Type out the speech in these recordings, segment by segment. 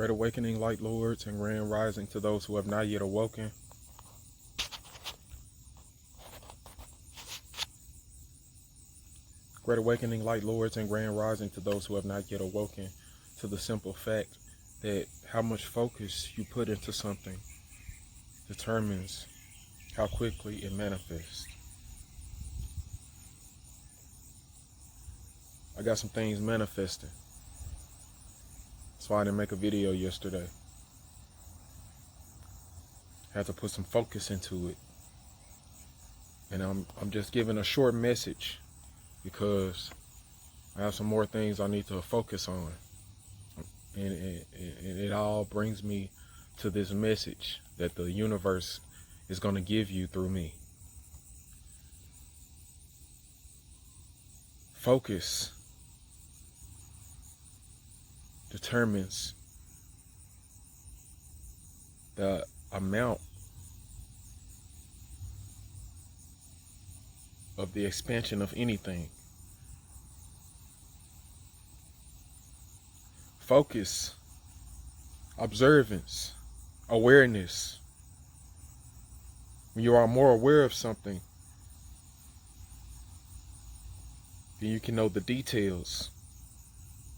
Great awakening, light lords, and grand rising to those who have not yet awoken. Great awakening, light lords, and grand rising to those who have not yet awoken to the simple fact that how much focus you put into something determines how quickly it manifests. I got some things manifesting. That's why I didn't make a video yesterday. I had to put some focus into it. And I'm just giving a short message because I have some more things I need to focus on. And it all brings me to this message that the universe is going to give you through me. Focus determines the amount of the expansion of anything. Focus, observance, awareness. When you are more aware of something, then you can know the details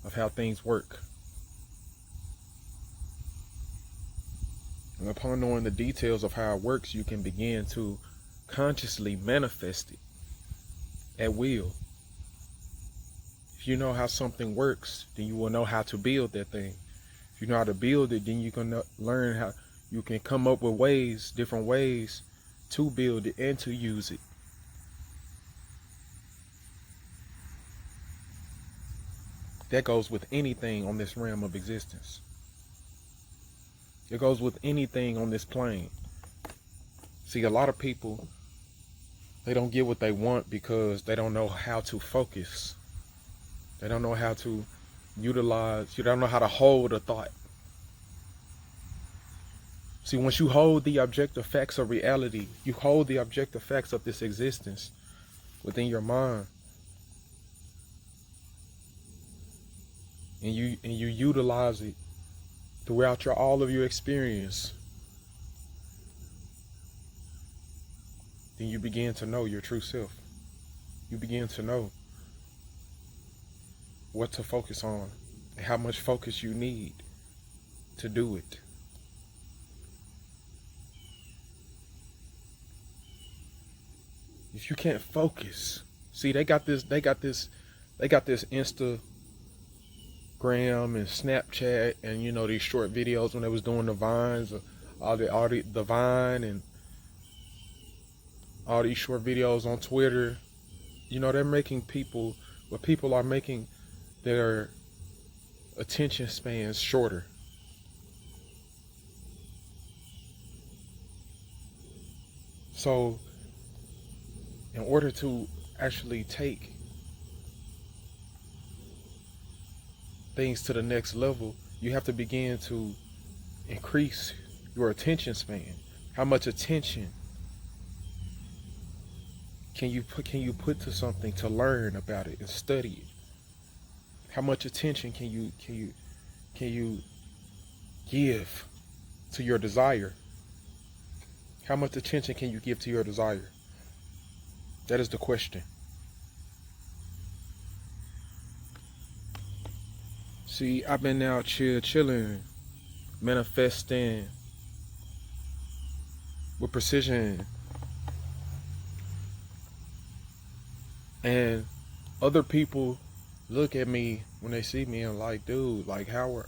of how things work. And upon knowing the details of how it works, you can begin to consciously manifest it at will. If you know how something works, then you will know how to build that thing. If you know how to build it, then you can learn how you can come up with ways, different ways to build it and to use it. That goes with anything on this realm of existence. It goes with anything on this plane. See, a lot of people, they don't get what they want because they don't know how to focus. They don't know how to utilize, you don't know how to hold a thought. See, once you hold the objective facts of reality, you hold the objective facts of this existence within your mind, and you utilize it throughout all of your experience, then you begin to know your true self. You begin to know what to focus on and how much focus you need to do it. If you can't focus, see, they got this Instagram and Snapchat and, you know, these short videos when they was doing the Vines, the Vine and all these short videos on Twitter. You know, they're making people, what people are making their attention spans shorter. So in order to actually take things to the next level, you have to begin to increase your attention span. How much attention can you put to something to learn about it and study it? How much attention can you give to your desire? How much attention can you give to your desire? That is the question. See, I've been out chilling, manifesting with precision. And other people look at me when they see me and like, dude, like how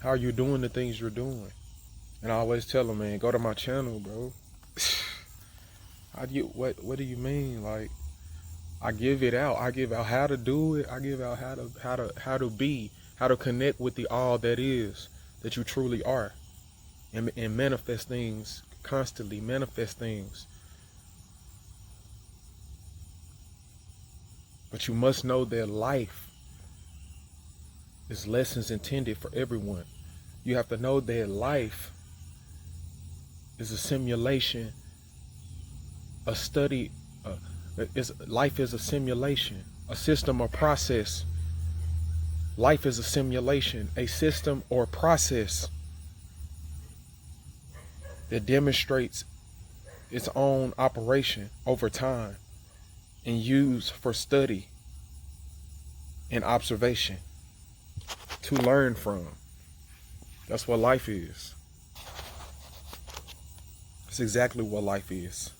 are you doing the things you're doing? And I always tell them, man, go to my channel, bro. What do you mean? Like, I give it out. I give out how to do it. I give out how to be, how to connect with the all that is, that you truly are, and manifest things constantly. Manifest things. But you must know that life is lessons intended for everyone. You have to know that life is a simulation, a study. Life is a simulation, a system, a process. Life is a simulation, a system or process that demonstrates its own operation over time and used for study and observation to learn from. That's what life is. That's exactly what life is.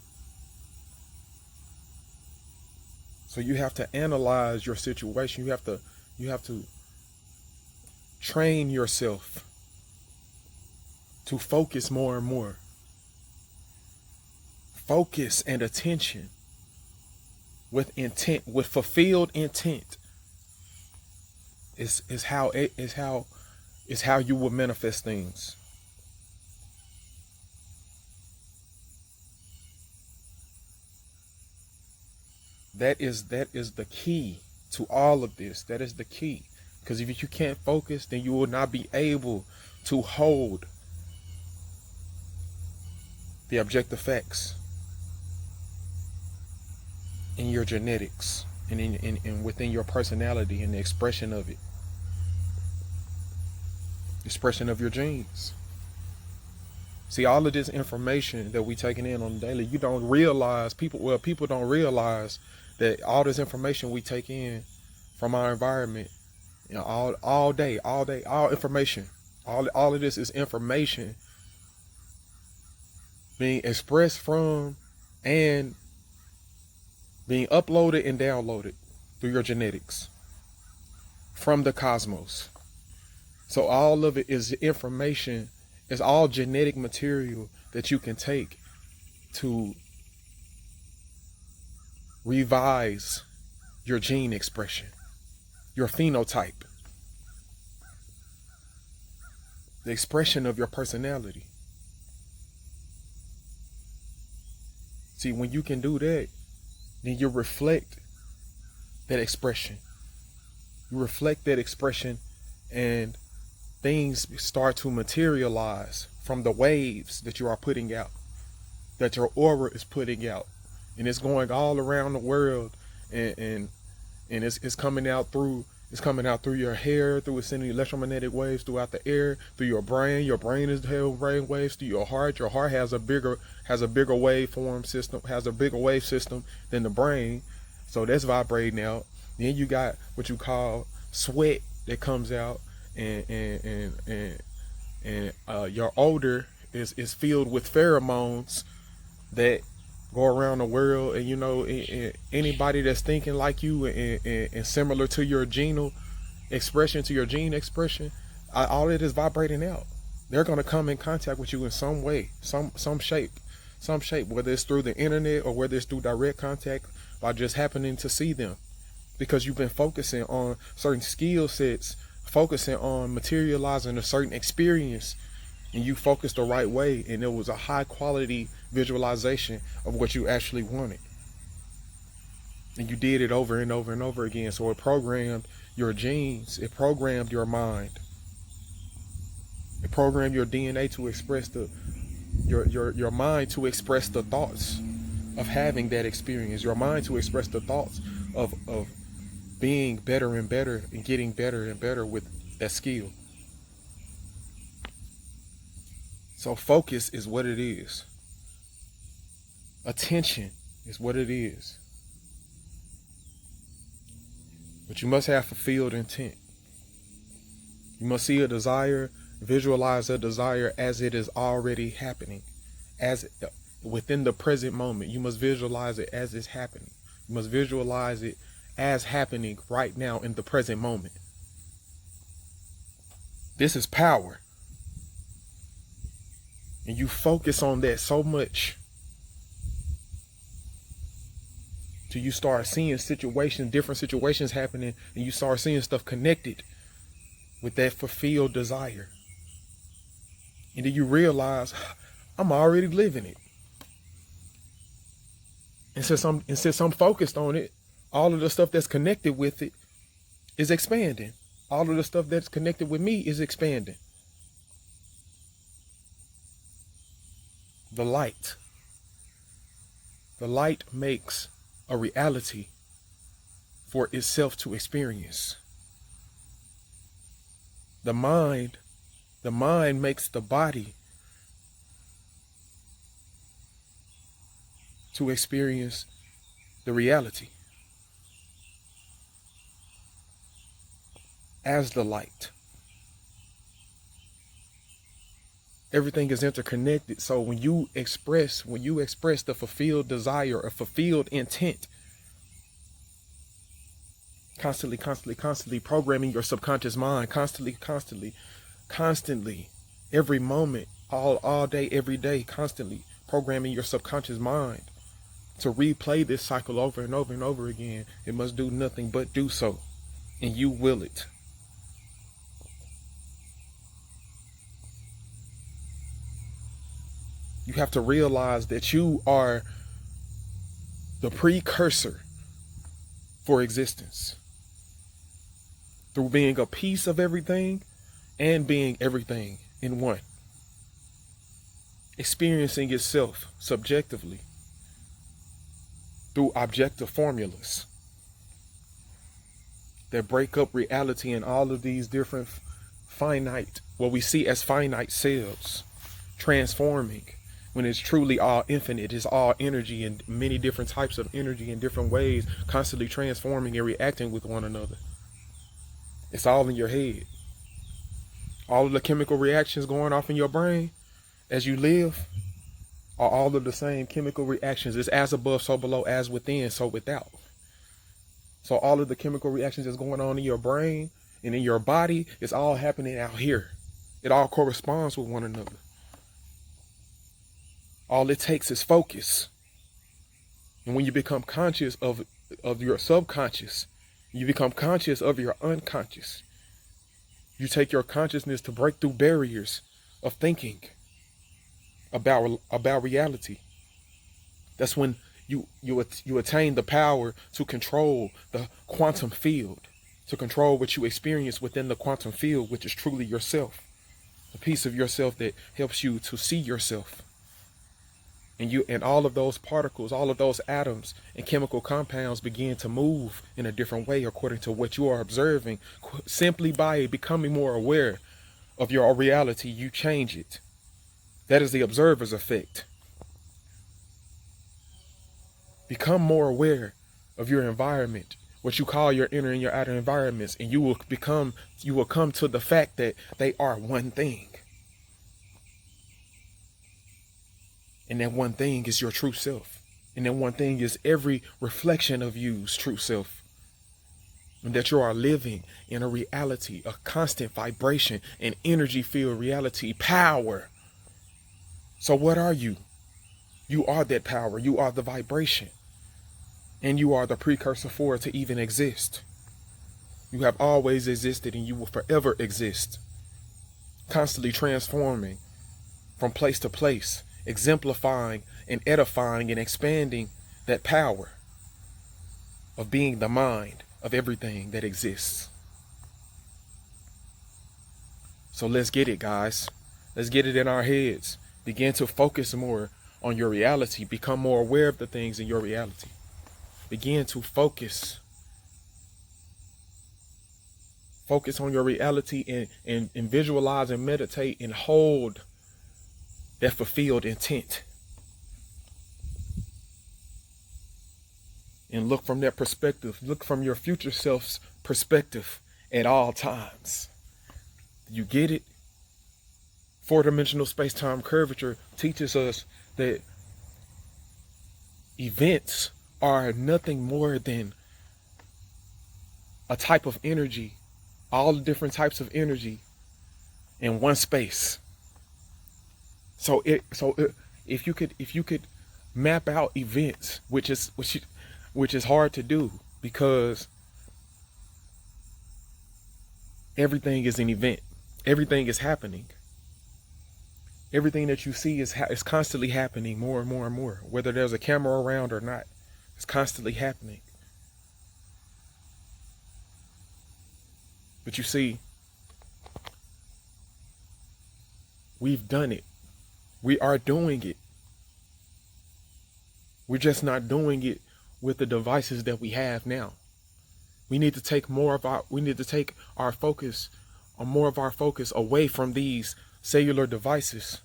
So you have to analyze your situation. You have to train yourself to focus more and more. Focus and attention with intent, with fulfilled intent is how you will manifest things. That is the key to all of this. That is the key. Because if you can't focus, then you will not be able to hold the objective facts in your genetics and in within your personality and the expression of it. Expression of your genes. See, all of this information that we taking in on the daily, you don't realize, people don't realize that all this information we take in from our environment, you know, all day, all information, all of this is information being expressed from and being uploaded and downloaded through your genetics from the cosmos. So all of it is information, it's all genetic material that you can take to revise your gene expression, your phenotype, the expression of your personality. See, when you can do that, then you reflect that expression. You reflect that expression and things start to materialize from the waves that you are putting out, that your aura is putting out. And it's going all around the world, and it's coming out through your hair, through it's sending electromagnetic waves throughout the air, through your brain. Your brain is held brain waves through your heart. Your heart has a bigger waveform system, has a bigger wave system than the brain. So that's vibrating out. Then you got what you call sweat that comes out, and your odor is filled with pheromones that go around the world. And you know, anybody that's thinking like you and similar to your genal expression, to your gene expression, all it is vibrating out. They're going to come in contact with you in some way, some shape, whether it's through the internet or whether it's through direct contact by just happening to see them, because you've been focusing on certain skill sets, focusing on materializing a certain experience, and you focused the right way, and it was a high quality visualization of what you actually wanted. And you did it over and over and over again. So it programmed your genes, it programmed your mind, it programmed your DNA to express your mind to express the thoughts of having that experience, your mind to express the thoughts of being better and better and getting better and better with that skill. So focus is what it is. Attention is what it is. But you must have fulfilled intent. You must see a desire, visualize a desire as it is already happening, as within the present moment. You must visualize it as it's happening. You must visualize it as happening right now in the present moment. This is power. And you focus on that so much till you start seeing different situations happening, and you start seeing stuff connected with that fulfilled desire. And then you realize, I'm already living it. And since I'm focused on it, all of the stuff that's connected with it is expanding. All of the stuff that's connected with me is expanding. The light makes a reality for itself to experience. The mind, the mind makes the body to experience the reality as the light. Everything is interconnected. So when you express the fulfilled desire or fulfilled intent, constantly programming your subconscious mind, constantly, every moment, all day, every day, constantly programming your subconscious mind to replay this cycle over and over and over again. It must do nothing but do so, and you will it. You have to realize that you are the precursor for existence through being a piece of everything and being everything in one. Experiencing itself subjectively through objective formulas that break up reality in all of these different finite, what we see as finite cells, transforming when it's truly all infinite. It's all energy and many different types of energy in different ways, constantly transforming and reacting with one another. It's all in your head. All of the chemical reactions going off in your brain as you live are all of the same chemical reactions. It's as above, so below, as within, so without. So all of the chemical reactions that's going on in your brain and in your body, it's all happening out here. It all corresponds with one another. All it takes is focus. And when you become conscious of your subconscious, you become conscious of your unconscious. You take your consciousness to break through barriers of thinking about reality. That's when you attain the power to control the quantum field, to control what you experience within the quantum field, which is truly yourself, the piece of yourself that helps you to see yourself. And all of those particles, all of those atoms and chemical compounds begin to move in a different way according to what you are observing. Simply by becoming more aware of your reality, you change it. That is the observer's effect. Become more aware of your environment, what you call your inner and your outer environments, and you will come to the fact that they are one thing. And that one thing is your true self. And that one thing is every reflection of you's true self. And that you are living in a reality, a constant vibration, an energy-filled reality, power. So what are you? You are that power. You are the vibration. And you are the precursor for it to even exist. You have always existed and you will forever exist. Constantly transforming from place to place, exemplifying and edifying and expanding that power of being the mind of everything that exists. So let's get it, guys. Let's get it in our heads. Begin to focus more on your reality. Become more aware of the things in your reality. Begin to focus. Focus on your reality and visualize and meditate and hold that fulfilled intent. And look from that perspective. Look from your future self's perspective at all times. You get it? Four-dimensional space-time curvature teaches us that events are nothing more than a type of energy, all the different types of energy in one space. So if you could map out events, which is hard to do because everything is an event. Everything is happening. Everything that you see is constantly happening more and more and more, whether there's a camera around or not. It's constantly happening. But you see, we've done it. We are doing it. We're just not doing it with the devices that we have now. We need to take our focus more of our focus away from these cellular devices,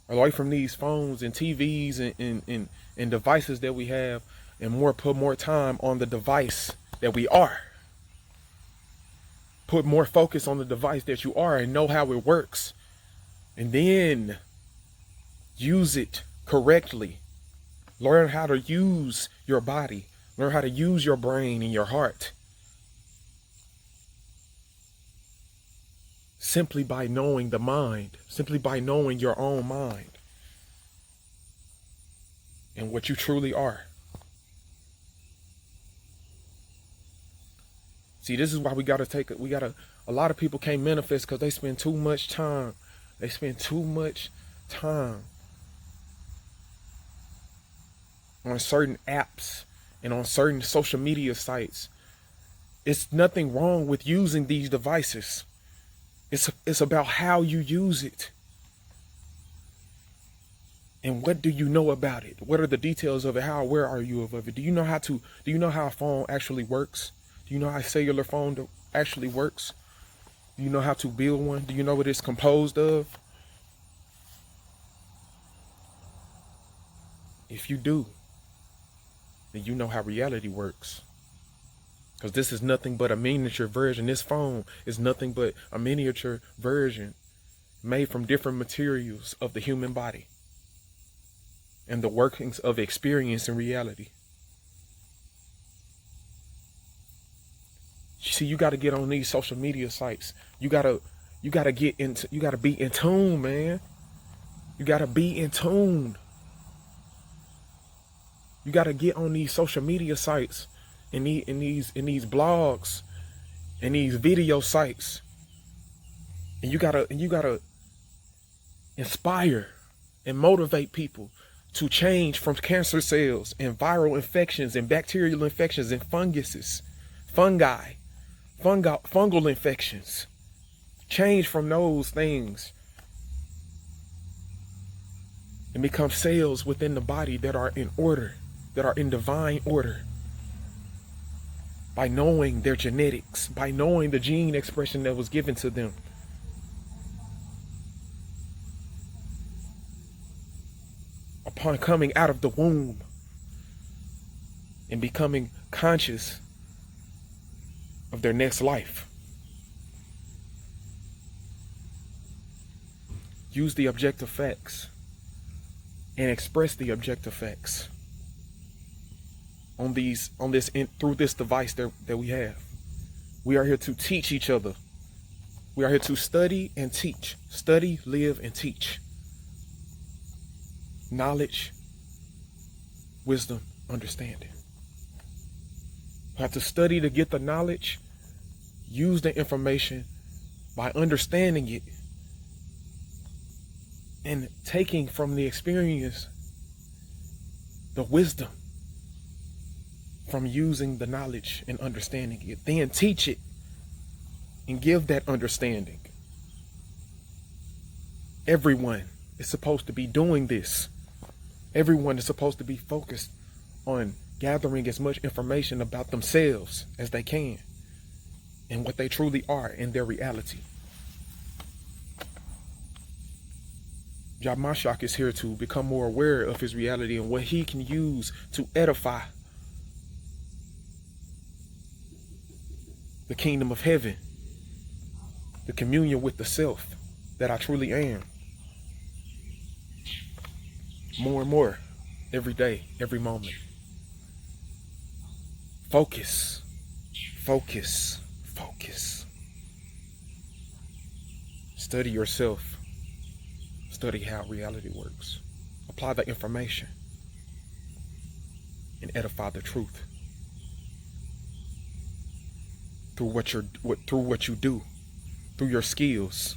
away from these phones and TVs and devices that we have, and put more time on the device that we are. Put more focus on the device that you are and know how it works. And then use it correctly. Learn how to use your body. Learn how to use your brain and your heart. Simply by knowing the mind. Simply by knowing your own mind. And what you truly are. See, this is why a lot of people can't manifest because they spend too much time. They spend too much time on certain apps and on certain social media sites. It's nothing wrong with using these devices. It's about how you use it. And what do you know about it? What are the details of it? Where are you of it? Do you know how a phone actually works? Do you know how a cellular phone actually works? Do you know how to build one? Do you know what it's composed of? If you do, then you know how reality works. Because this is nothing but a miniature version. This phone is nothing but a miniature version made from different materials of the human body and the workings of experience and reality. See, you got to get on these social media sites. You got to be in tune, man. You got to be in tune. You got to get on these social media sites and these blogs and these video sites. And you got to inspire and motivate people to change from cancer cells and viral infections and bacterial infections and fungal infections. Change from those things and become cells within the body that are in order, that are in divine order. By knowing their genetics, by knowing the gene expression that was given to them. Upon coming out of the womb and becoming conscious of their next life. Use the objective facts and express the objective facts through this device that we have. We are here to teach each other. We are here to study and teach. Study, live, and teach. Knowledge, wisdom, understanding. We have to study to get the knowledge, use the information by understanding it, and taking from the experience the wisdom from using the knowledge and understanding it. Then teach it and give that understanding. Everyone is supposed to be doing this. Everyone is supposed to be focused on gathering as much information about themselves as they can and what they truly are in their reality. Jah Mashiach is here to become more aware of his reality and what he can use to edify the kingdom of heaven, the communion with the self that I truly am. More and more, every day, every moment. Focus, focus, focus. Study yourself. Study how reality works. Apply the information and edify the truth through what you do, through your skills.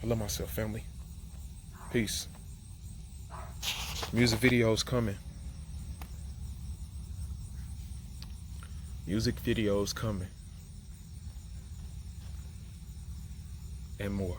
I love myself, family. Peace. Music videos coming. Music videos coming. And more.